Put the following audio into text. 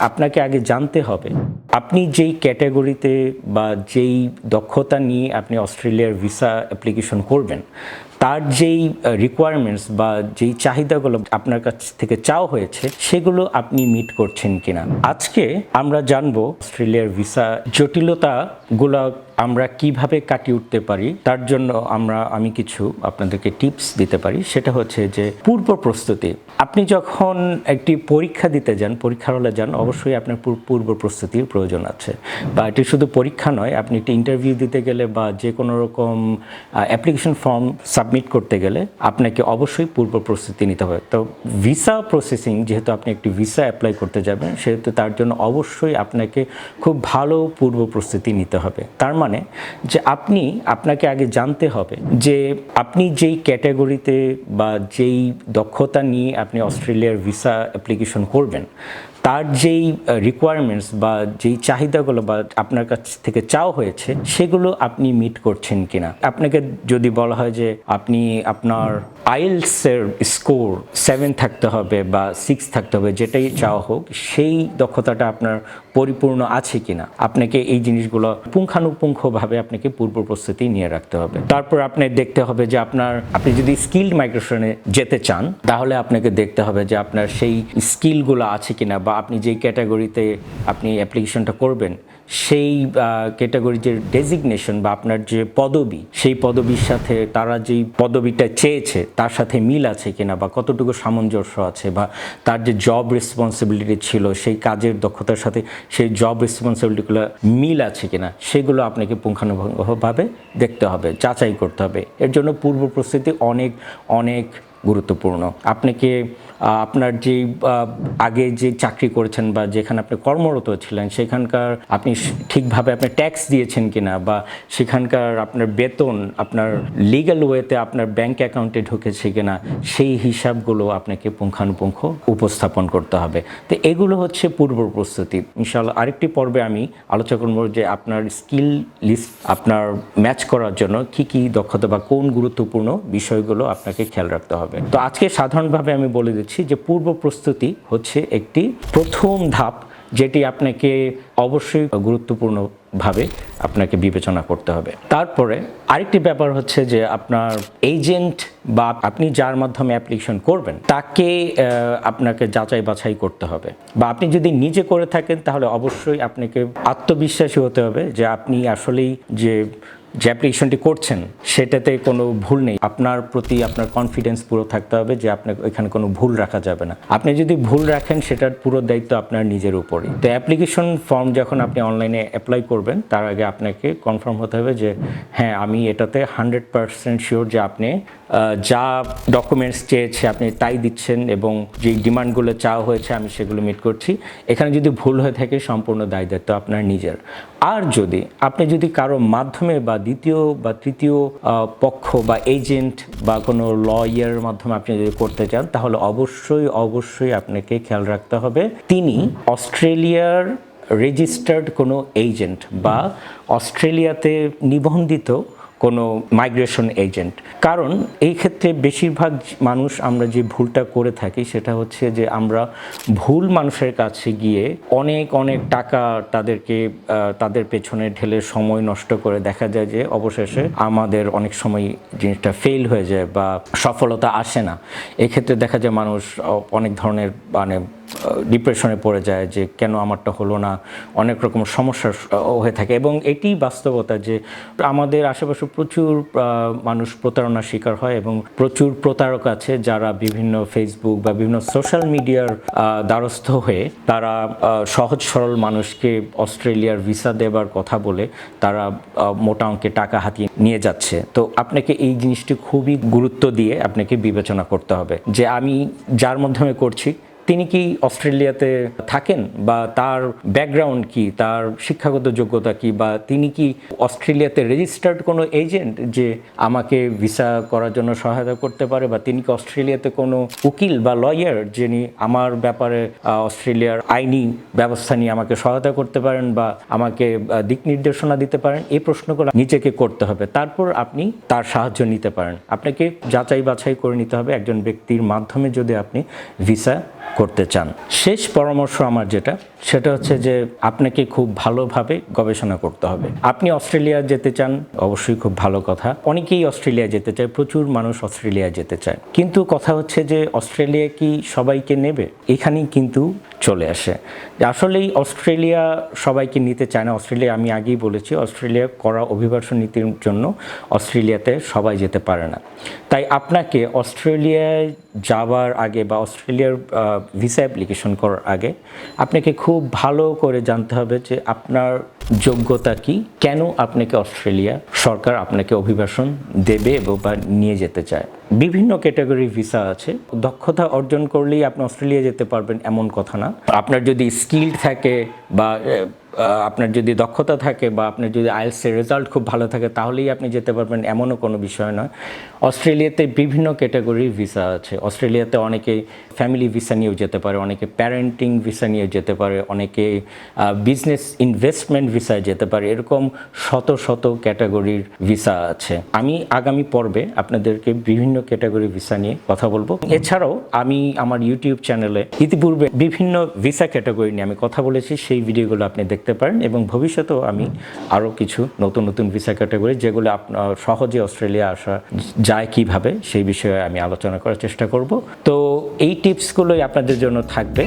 আপনাকে আগে জানতে হবে আপনি যেই ক্যাটাগরিতে বা যেই দক্ষতা নিয়ে আপনি অস্ট্রেলিয়ার ভিসা অ্যাপ্লিকেশন করবেন তার যেই রিকোয়ারমেন্টস বা যেই চাহিদাগুলো আপনার কাছ থেকে চাওয়া হয়েছে সেগুলো আপনি মিট করছেন কিনা। আজকে আমরা জানবো অস্ট্রেলিয়ার ভিসা জটিলতাগুলো আমরা কিভাবে কাটিয়ে উঠতে পারি। তার জন্য আমি কিছু আপনাদেরকে টিপস দিতে পারি। সেটা হচ্ছে যে পূর্ব প্রস্তুতি। আপনি যখন একটি পরীক্ষা দিতে যান, পরীক্ষার হলে যান, অবশ্যই আপনার পূর্ব প্রস্তুতির প্রয়োজন আছে। বা এটি শুধু পরীক্ষা নয়, আপনি একটি ইন্টারভিউ দিতে গেলে বা যে কোনো রকম অ্যাপ্লিকেশন ফর্ম সাবমিট করতে গেলে আপনাকে অবশ্যই পূর্ব প্রস্তুতি নিতে হবে। তো ভিসা প্রসেসিং, যেহেতু আপনি একটি ভিসা অ্যাপ্লাই করতে যাবেন, সেহেতু তার জন্য অবশ্যই আপনাকে খুব ভালো পূর্ব প্রস্তুতি নিতে হবে। তার মানে যে আপনাকে আগে জানতে হবে যে আপনি যেই ক্যাটাগরিতে বা যেই দক্ষতা নিয়ে আপনি অস্ট্রেলিয়ার ভিসা অ্যাপ্লিকেশন করবেন তার যেই রিকোয়ারমেন্টস বা যেই চাহিদাগুলো বা আপনার কাছ থেকে চাওয়া হয়েছে সেগুলো আপনি মিট করছেন কিনা। আপনাকে যদি বলা হয় যে আপনি আপনার আইএলটিএসের স্কোর 7 থাকতে হবে বা 6 থাকতে হবে, যেটাই চাওয়া হোক, সেই দক্ষতাটা আপনার পরিপূর্ণ আছে কিনা, আপনাকে এই জিনিসগুলো পুঙ্খানুপুঙ্খভাবে আপনাকে পূর্ব প্রস্তুতি নিয়ে রাখতে হবে। তারপর আপনি দেখতে হবে যে আপনি যদি স্কিলড মাইগ্রেশনে যেতে চান তাহলে আপনাকে দেখতে হবে যে আপনার সেই স্কিলগুলো আছে কিনা, বা আপনি যেই ক্যাটাগরিতে আপনি অ্যাপ্লিকেশনটা করবেন সেই ক্যাটাগরির যে ডেজিগনেশন বা আপনার যে পদবি, সেই পদবির সাথে তারা যেই পদবিটা চেয়েছে তার সাথে মিল আছে কিনা, বা কতটুকু সামঞ্জস্য আছে, বা তার যে জব রেসপন্সিবিলিটি ছিল সেই কাজের দক্ষতার সাথে সেই জব রেসপন্সিবিলিটিগুলো মিল আছে কিনা, সেগুলো আপনাকে পুঙ্খানুপুঙ্খভাবে দেখতে হবে, যাচাই করতে হবে। এর জন্য পূর্ব প্রস্তুতি অনেক অনেক গুরুত্বপূর্ণ। আপনাকে আপনার যে আগে যে চাকরি করেছেন বা যেখানে আপনি কর্মরত ছিলেন সেখানকার আপনি ঠিকভাবে আপনি ট্যাক্স দিয়েছেন কিনা, বা সেখানকার আপনার বেতন আপনার লিগ্যাল ওয়েতে আপনার ব্যাংক অ্যাকাউন্টে ঢুকেছে কিনা, সেই হিসাবগুলো আপনাকে পুঙ্খানুপুঙ্খ উপস্থাপন করতে হবে। তো এগুলো হচ্ছে পূর্ব প্রস্তুতি। ইনশাআল্লাহ আরেকটি পর্বে আমি আলোচনা করব যে আপনার স্কিল লিস্ট আপনার ম্যাচ করার জন্য কি কি দক্ষতা বা কোন গুরুত্বপূর্ণ বিষয়গুলো আপনাকে খেয়াল রাখতে হবে। তো আজকে সাধারণভাবে আমি বলে দিচ্ছি যে পূর্ব প্রস্তুতি হচ্ছে একটি প্রথম ধাপ, যেটি আপনাকে অবশ্যই গুরুত্বপূর্ণভাবে আপনাকে বিবেচনা করতে হবে। তারপরে আরেকটি ব্যাপার হচ্ছে যে আপনার এজেন্ট বা আপনি যার মাধ্যমে অ্যাপ্লিকেশন করবেন তাকে আপনাকে যাচাই বাছাই করতে হবে। বা আপনি যদি নিজে করে থাকেন তাহলে অবশ্যই আপনাকে আত্মবিশ্বাসী হতে হবে যে আপনি আসলেই যে অ্যাপ্লিকেশনটি করছেন সেটাতে কোনো ভুল নেই। আপনার প্রতি আপনার কনফিডেন্স পুরো থাকতে হবে যে আপনার এখানে কোনো ভুল রাখা যাবে না। আপনি যদি ভুল রাখেন সেটার পুরো দায়িত্ব আপনার নিজের উপরই। তো অ্যাপ্লিকেশন ফর্ম যখন আপনি অনলাইনে অ্যাপ্লাই করবেন তার আগে আপনাকে কনফার্ম হতে হবে যে হ্যাঁ, আমি এটাতে 100% শিওর যে আপনি যা ডকুমেন্টস চেয়েছে আপনি তাই দিচ্ছেন এবং যেই ডিমান্ডগুলো চাওয়া হয়েছে আমি সেগুলো মিট করছি। এখানে যদি ভুল হয়ে থাকে সম্পূর্ণ দায়িত্ব আপনার নিজের। আর আপনি যদি কারো মাধ্যমে বা দ্বিতীয় বা তৃতীয় পক্ষ বা এজেন্ট বা কোনো লয়ারের মাধ্যমে আপনি যদি করতে চান তাহলে অবশ্যই আপনাকে খেয়াল রাখতে হবে তিনি অস্ট্রেলিয়ার রেজিস্টার্ড কোনো এজেন্ট বা অস্ট্রেলিয়াতে নিবন্ধিত কোনো মাইগ্রেশন এজেন্ট। কারণ এই ক্ষেত্রে বেশিরভাগ মানুষ আমরা যে ভুলটা করে থাকি সেটা হচ্ছে যে আমরা ভুল মানুষের কাছে গিয়ে অনেক টাকা তাদের পেছনে ঢেলে সময় নষ্ট করে দেখা যায় যে অবশেষে আমাদের অনেক সময় জিনিসটা ফেল হয়ে যায় বা সফলতা আসে না। এক্ষেত্রে দেখা যায় মানুষ অনেক ধরনের ডিপ্রেশনে পড়ে যায় যে কেন আমারটা হলো না, অনেক রকম সমস্যা হয়ে থাকে। এবং এটি বাস্তবতা যে আমাদের আশেপাশে প্রচুর মানুষ প্রতারণার শিকার হয় এবং প্রচুর প্রতারক আছে যারা বিভিন্ন ফেসবুক বা বিভিন্ন সোশ্যাল মিডিয়ার দ্বারস্থ হয়ে তারা সহজ সরল মানুষকে অস্ট্রেলিয়ার ভিসা দেবার কথা বলে তারা মোটা অঙ্কে টাকা হাতিয়ে নিয়ে যাচ্ছে। তো আপনাকে এই জিনিসটি খুবই গুরুত্ব দিয়ে আপনাকে বিবেচনা করতে হবে যে আমি যার মাধ্যমে করছি তিনি কি অস্ট্রেলিয়াতে থাকেন, বা তার ব্যাকগ্রাউন্ড কি, তার শিক্ষাগত যোগ্যতা কি, বা তিনি কি অস্ট্রেলিয়াতে রেজিস্টার্ড কোনো এজেন্ট যে আমাকে ভিসা করার জন্য সহায়তা করতে পারে, বা তিনি কি অস্ট্রেলিয়াতে কোনো উকিল বা লয়ার যিনি আমার ব্যাপারে অস্ট্রেলিয়ার আইনি ব্যবস্থা নিয়ে আমাকে সহায়তা করতে পারেন বা আমাকে দিক নির্দেশনা দিতে পারেন। এই প্রশ্নগুলো নিজেকে করতে হবে, তারপর আপনি তার সাহায্য নিতে পারেন। আপনাকে যাচাই বাছাই করে নিতে হবে একজন ব্যক্তির মাধ্যমে যদি আপনি ভিসা করতে চান। শেষ পরামর্শ আমার যেটা, সেটা হচ্ছে যে আপনাকে খুব ভালোভাবে গবেষণা করতে হবে। আপনি অস্ট্রেলিয়া যেতে চান, অবশ্যই খুব ভালো কথা। অনেকেই অস্ট্রেলিয়া যেতে চায়, প্রচুর মানুষ অস্ট্রেলিয়া যেতে চায়, কিন্তু কথা হচ্ছে যে অস্ট্রেলিয়া কি সবাইকে নেবে? এখানেই কিন্তু চলে আসে যে আসলেই অস্ট্রেলিয়া সবাইকে নিতে চায় না। অস্ট্রেলিয়া, আমি আগেই বলেছি, অস্ট্রেলিয়া করা অভিবাসন নীতির জন্য অস্ট্রেলিয়াতে সবাই যেতে পারে না। তাই আপনাকে অস্ট্রেলিয়ায় যাওয়ার আগে বা অস্ট্রেলিয়ার ভিসা অ্যাপ্লিকেশন করার আগে আপনাকে খুব ভালো করে জানতে হবে যে আপনার যোগ্যতা কি, কেন আপনাকে অস্ট্রেলিয়া সরকার আপনাকে অভিবাসন দেবে এবং বা নিয়ে যেতে চায়। বিভিন্ন ক্যাটাগরির ভিসা আছে। দক্ষতা অর্জন করলেই আপনি অস্ট্রেলিয়া যেতে পারবেন এমন কথা না। আপনার যদি স্কিল থাকে বা আপনার যদি দক্ষতা থাকে বা আপনার যদি আইএলটিএস রেজাল্ট খুব ভালো থাকে তাহলেই আপনি যেতে পারবেন এমনও কোনো বিষয় নয়। অস্ট্রেলিয়াতে বিভিন্ন ক্যাটাগরির ভিসা আছে। অস্ট্রেলিয়াতে অনেকে ফ্যামিলি ভিসা নিয়েও যেতে পারে, অনেকে প্যারেন্টিং ভিসা নিয়ে যেতে পারে, অনেকে বিজনেস ইনভেস্টমেন্ট ভিসায় যেতে পারে। এরকম শত শত ক্যাটাগরির ভিসা আছে। আমি আগামী পর্বে আপনাদেরকে বিভিন্ন ক্যাটাগরি ভিসা নিয়ে কথা বলবো। এছাড়াও আমি আমার ইউটিউব চ্যানেলে ইতিপূর্বে বিভিন্ন ভিসা ক্যাটাগরি নিয়ে আমি কথা বলেছি, সেই ভিডিওগুলো আপনি দেখতে পারেন এবং ভবিষ্যতেও আমি আরও কিছু নতুন নতুন ভিসা ক্যাটাগরি যেগুলো আপনার সহজে অস্ট্রেলিয়া আসা যায় কিভাবে, সেই বিষয়ে আমি আলোচনা করার চেষ্টা করব। তো এই টিপসগুলোই আপনাদের জন্য থাকবে।